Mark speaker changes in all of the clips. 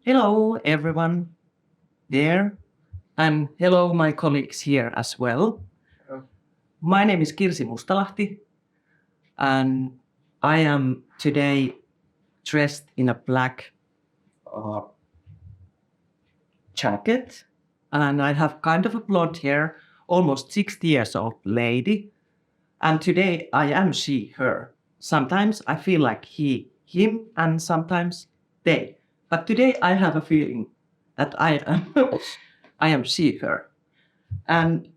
Speaker 1: Hello, everyone there, and hello, my colleagues here as well. My name is Kirsi Mustalahti, and I am today dressed in a black uh, jacket, and I have kind of a blonde hair, almost 60 years old lady. And today I am she, her. Sometimes I feel like he, him, and sometimes they. But today I have a feeling that I am, I am she, her. And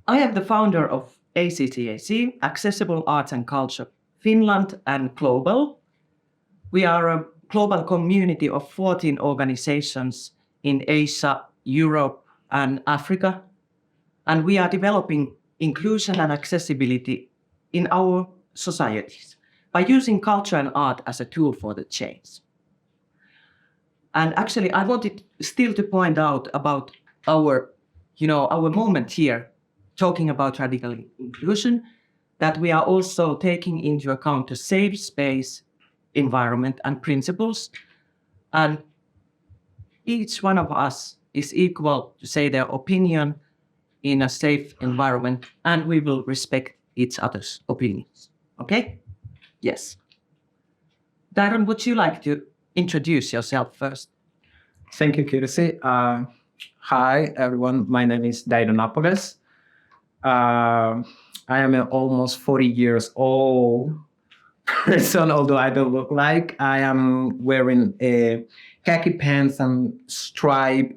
Speaker 1: I am the founder of ACCAC, Accessible Arts and Culture Finland and Global. We are a global community of 14 organizations in Asia, Europe, and Africa. And we are developing inclusion and accessibility in our societies by using culture and art as a tool for the change. And actually, I wanted still to point out about our moment here, talking about radical inclusion, that we are also taking into account a safe space, environment, and principles. And each one of us is equal to say their opinion in a safe environment, and we will respect each other's opinions. Okay? Yes. Darren, would you like to introduce yourself first?
Speaker 2: Thank you, Kirsi. Hi, everyone. My name is Daidonapolis. I am an almost 40 years old person, although I don't look like. I am wearing a khaki pants and stripe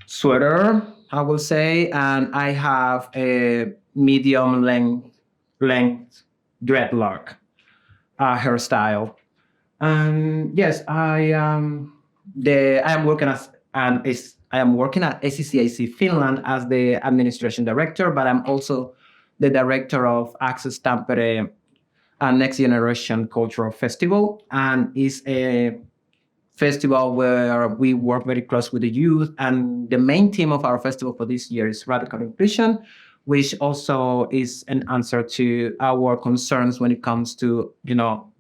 Speaker 2: sweater, I will say, and I have a medium length dreadlock hairstyle. And yes, I am working I am working at ACCAC Finland as the administration director, but I'm also the director of Access Tampere, a next generation cultural festival, and is a festival where we work very close with the youth. And the main theme of our festival for this year is radical inclusion, which also is an answer to our concerns when it comes to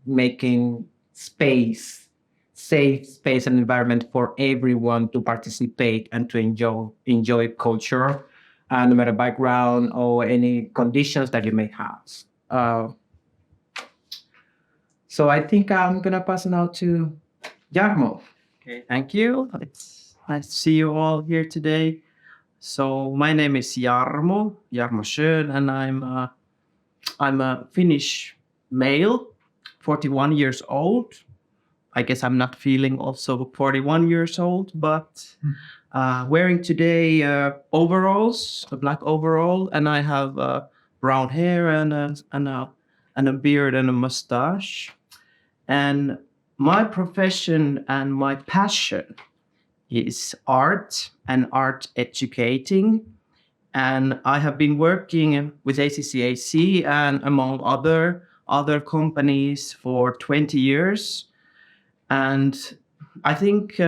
Speaker 2: making safe space and environment for everyone to participate and to enjoy culture, no matter background or any conditions that you may have. So I think I'm gonna pass now to Jarmo.
Speaker 1: Okay, thank you. It's nice to see you all here today. So my name is Jarmo Schön, and I'm a Finnish male, 41 years old. I guess I'm not feeling also 41 years old, but wearing today overalls, a black overall, and I have brown hair and a beard and a mustache. And my profession and my passion is art and art educating. And I have been working with ACCAC and among other companies for 20 years. And I think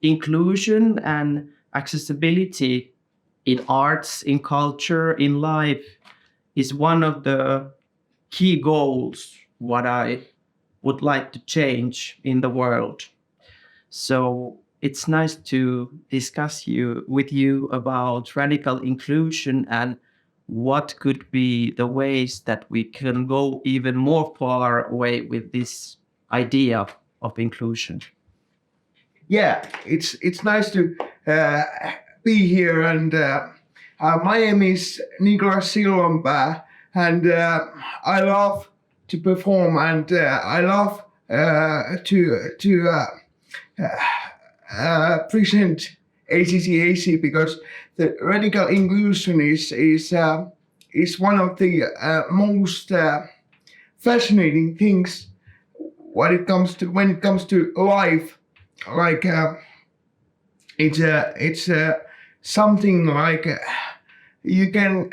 Speaker 1: inclusion and accessibility in arts, in culture, in life is one of the key goals what I would like to change in the world. So it's nice to discuss with you about radical inclusion and what could be the ways that we can go even more far away with this idea of inclusion.
Speaker 3: Yeah, it's nice to be here, and my name is Niklas Sillanpää, and I love to perform, and I love to present ACCAC because the radical inclusion is one of the most fascinating things when it comes to life. Like it's something like you can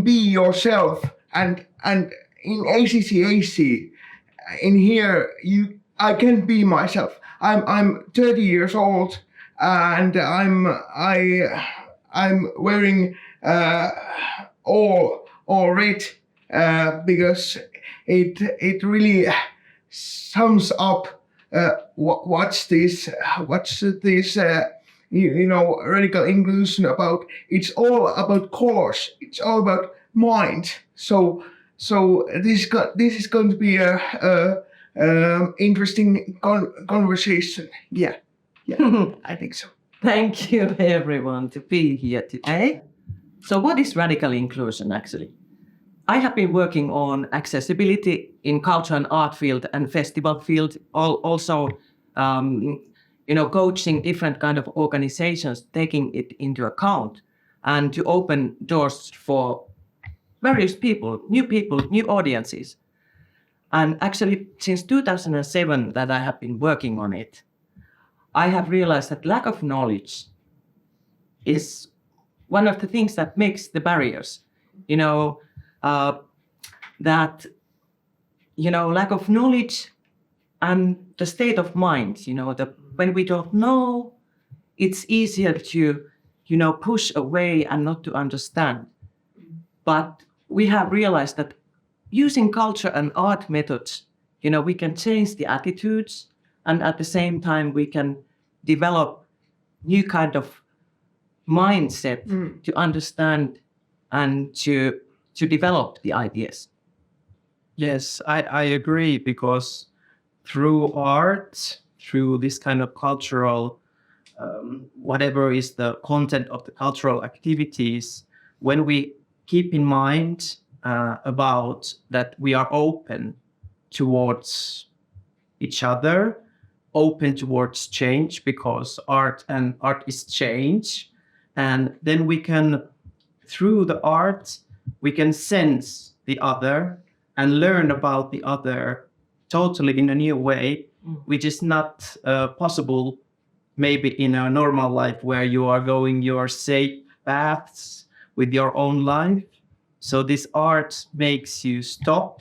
Speaker 3: be yourself, and in ACCAC in here I can be myself. I'm 30 years old, and I'm wearing all red because it really sums up what's this radical inclusion about. It's all about colors. It's all about mind. So this is going to be a interesting conversation. Yeah, I think so.
Speaker 4: Thank you, everyone, to be here today. So, what is radical inclusion actually? I have been working on accessibility in culture and art field and festival field, also, coaching different kind of organizations, taking it into account, and to open doors for various people, new audiences. And actually, since 2007 that I have been working on it, I have realized that lack of knowledge is one of the things that makes the barriers. Lack of knowledge and the state of mind, when we don't know, it's easier to, push away and not to understand. But we have realized that using culture and art methods, we can change the attitudes, and at the same time, we can develop new kind of mindset to understand and to develop the ideas.
Speaker 1: Yes, I agree, because through art, through this kind of cultural, whatever is the content of the cultural activities, when we keep in mind about that we are open towards each other, open towards change, because art is change, and then we can, through the art, we can sense the other and learn about the other totally in a new way, which is not possible maybe in a normal life where you are going your safe paths with your own life. So this art makes you stop,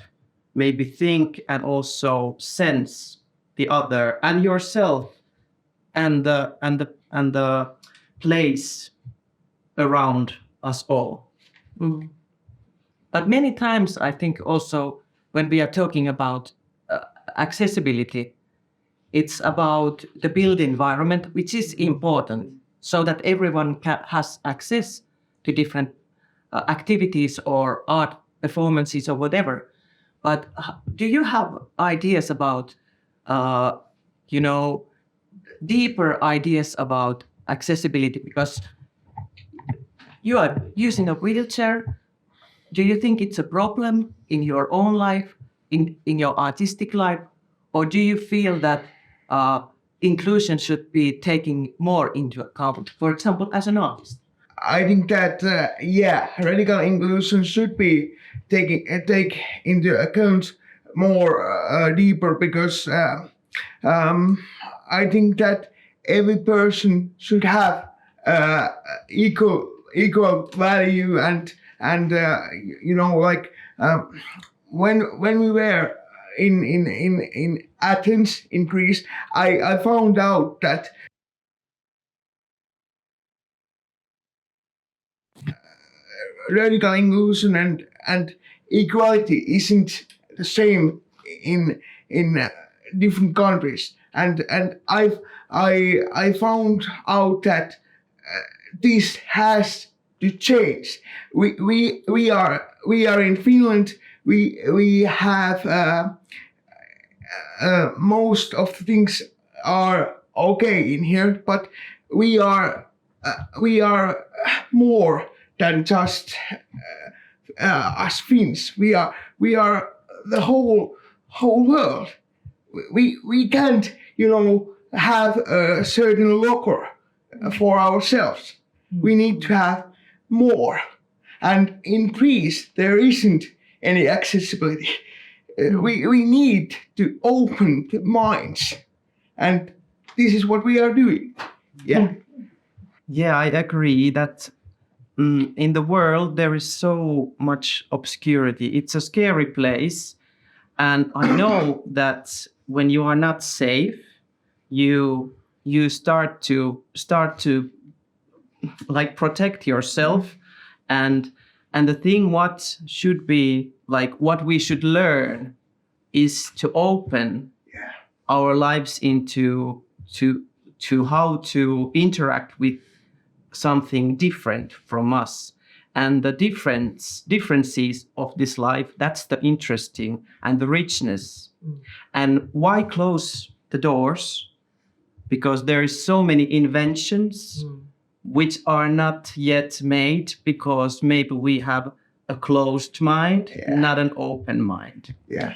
Speaker 1: maybe think, and also sense the other and yourself and the place around us all.
Speaker 4: But many times, I think also when we are talking about accessibility, it's about the built environment, which is important, so that everyone has access to different activities or art performances or whatever. But do you have ideas about, deeper ideas about accessibility? Because you are using a wheelchair. Do you think it's a problem in your own life, in your artistic life? Or do you feel that inclusion should be taken more into account, for example, as an artist?
Speaker 3: I think that radical inclusion should be take into account more deeper, because I think that every person should have equal value, and when we were in Athens, in Greece, I found out that radical inclusion and equality isn't the same in different countries, and I found out that this has to change. We are in Finland. We have most of the things are okay in here, but we are more than just us Finns. We are the whole world. We can't have a certain locker for ourselves. We need to have more. And in Greece, there isn't any accessibility. We need to open the minds, and this is what we are doing. Yeah.
Speaker 1: Yeah, I agree that in the world there is so much obscurity. It's a scary place, and I know that when you are not safe, you start to like protect yourself, and the thing what should be like what we should learn is to open our lives into to how to interact with something different from us. And the differences of this life, that's the interesting and the richness. And why close the doors? Because there is so many inventions which are not yet made because maybe we have a closed mind, not an open mind.
Speaker 3: Yeah.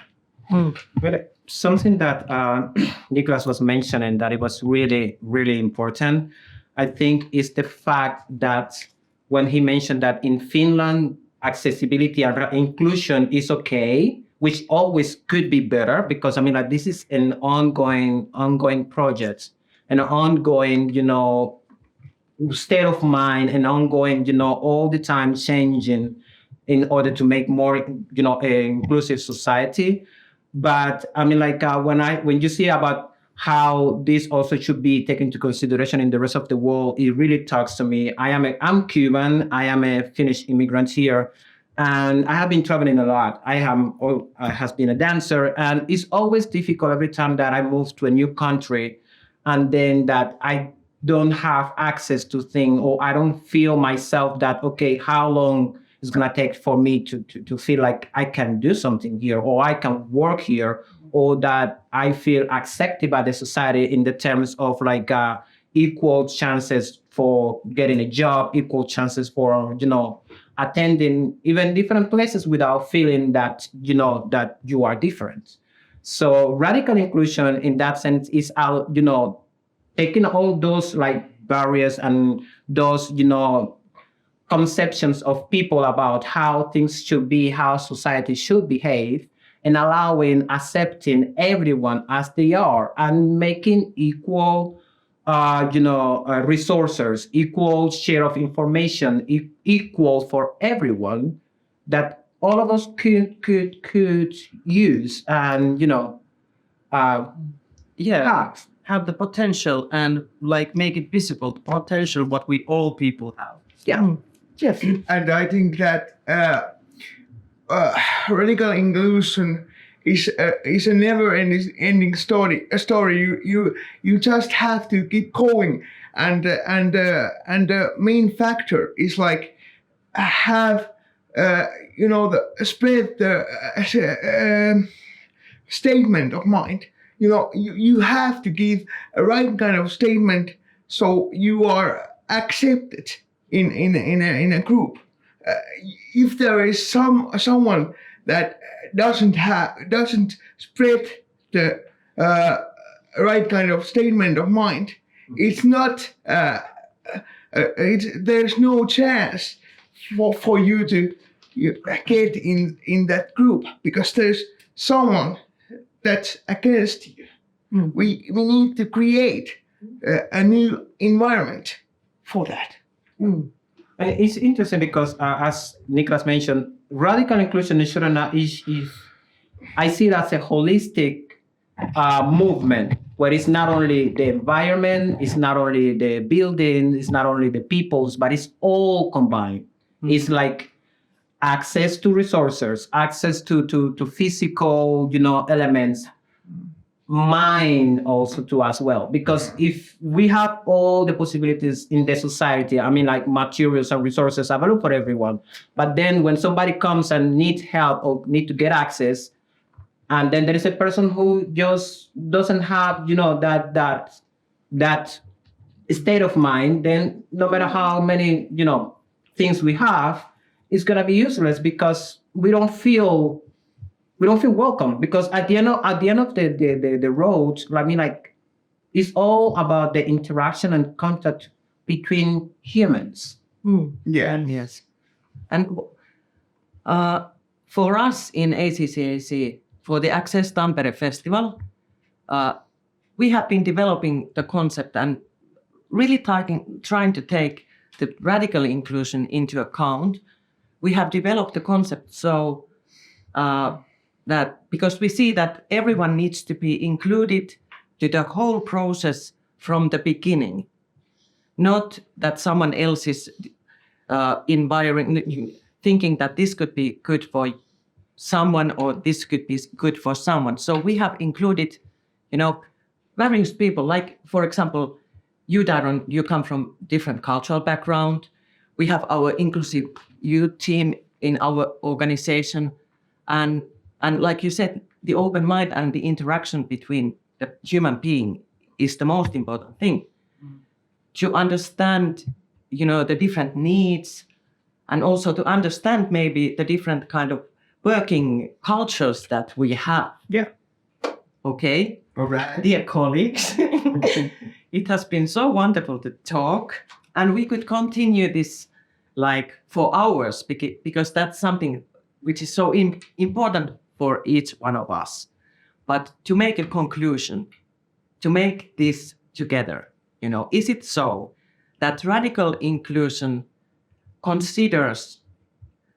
Speaker 2: But something that Nicholas was mentioning that it was really, really important, I think, is the fact that when he mentioned that in Finland, accessibility and inclusion is okay, which always could be better, because I mean, like, this is an ongoing project, an ongoing, state of mind, and ongoing, all the time changing in order to make more, inclusive society. But I mean, like, when you see about how this also should be taken into consideration in the rest of the world, it really talks to me. I'm Cuban. I am a Finnish immigrant here, and I have been traveling a lot. I has been a dancer, and it's always difficult every time that I move to a new country, and then that I don't have access to things, or I don't feel myself that, okay, how long it's gonna take for me to feel like I can do something here, or I can work here, or that I feel accepted by the society in the terms of like equal chances for getting a job, equal chances for attending even different places without feeling that that you are different. So radical inclusion in that sense is out, taking all those like barriers and those conceptions of people about how things should be, how society should behave, and accepting everyone as they are, and making equal, resources, equal share of information, equal for everyone, that all of us could use, and
Speaker 1: have the potential and like make it visible, the potential what we all people have.
Speaker 2: Yeah. Yes.
Speaker 3: And I think that radical inclusion is a never-ending story. You just have to keep going, and the main factor is like have spread the statement of mind. You have to give a right kind of statement so you are accepted in a group. If there is someone that doesn't spread the right kind of statement of mind, it's not. There's no chance for you to get in that group, because there's someone that's against you. We need to create a new environment for that.
Speaker 2: And it's interesting because, as Niklas mentioned, radical inclusion is I see it as a holistic movement, where it's not only the environment, it's not only the building, it's not only the peoples, but it's all combined. It's like access to resources, access to physical, elements, mind also to as well. Because if we have all the possibilities in the society, I mean, like materials and resources available for everyone, but then when somebody comes and needs help or need to get access, and then there is a person who just doesn't have, that state of mind, then no matter how many, things we have, it's gonna be useless, because we don't feel welcome. Because at the end of the road, I mean, like, it's all about the interaction and contact between humans.
Speaker 3: Yeah.
Speaker 4: And yes. And for us in ACCAC, for the Access Tampere Festival, we have been developing the concept and really trying to take the radical inclusion into account. We have developed the concept so that, because we see that everyone needs to be included to the whole process from the beginning, not that someone else is thinking that this could be good for someone, or this could be good for someone. So we have included, various people. Like, for example, you, Darren, you come from different cultural background. We have our inclusive youth team in our organization, and like you said, the open mind and the interaction between the human being is the most important thing. To understand, the different needs, and also to understand maybe the different kind of working cultures that we have.
Speaker 1: Yeah.
Speaker 4: Okay.
Speaker 3: All right.
Speaker 4: Dear colleagues, it has been so wonderful to talk, and we could continue this like for hours, because that's something which is so important for each one of us. But to make a conclusion, to make this together, is it so that radical inclusion considers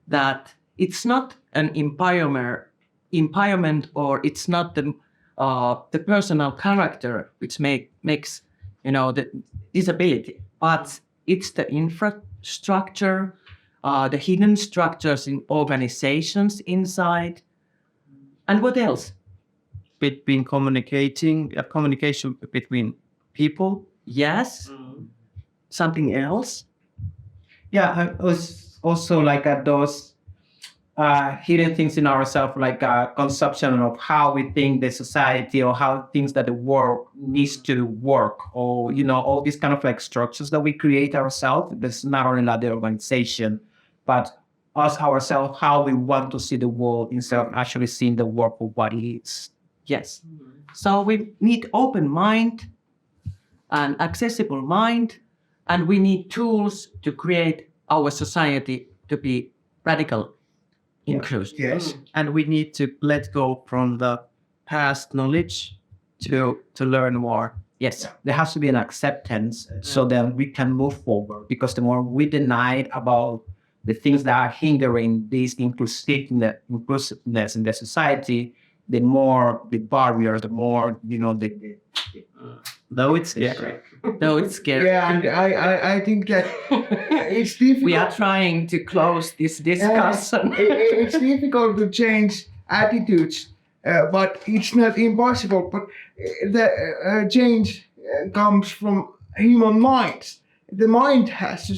Speaker 4: that it's not an empowerment, or it's not the personal character which makes the disability, but it's the infrastructure, the hidden structures in organizations inside, and what else?
Speaker 1: Between communication between people.
Speaker 4: Yes. Something else?
Speaker 2: Yeah, it was also like those hidden things in ourselves, like conception of how we think the society, or how things that the world needs to work, or all these kind of like structures that we create ourselves. That's not only like the organization, but us ourselves, how we want to see the world instead of actually seeing the world for what it is.
Speaker 4: Yes. So we need open mind and accessible mind, and we need tools to create our society to be radical inclusive.
Speaker 3: Yes.
Speaker 1: And we need to let go from the past knowledge to learn more.
Speaker 4: Yes.
Speaker 2: There has to be an acceptance so that we can move forward, because the more we deny about the things that are hindering this inclusiveness in the society, the more the barriers, the more
Speaker 1: Though it's scary.
Speaker 4: No, it's scary.
Speaker 3: Yeah, and I think that it's difficult.
Speaker 4: We are trying to close this discussion.
Speaker 3: It's difficult to change attitudes, but it's not impossible. But the change comes from human minds. The mind has to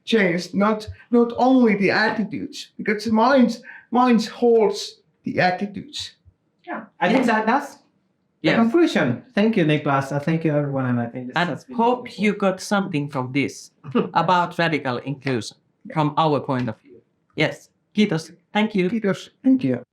Speaker 3: change, not only the attitudes, because the minds holds the attitudes.
Speaker 2: Yeah, I think that's the conclusion. Thank you, Niklas. Thank you, everyone. And I think this
Speaker 4: And
Speaker 2: has been
Speaker 4: hope you got something from this about radical inclusion from our point of view. Yes. Kiitos. Thank you.
Speaker 3: Kiitos.
Speaker 2: Thank you.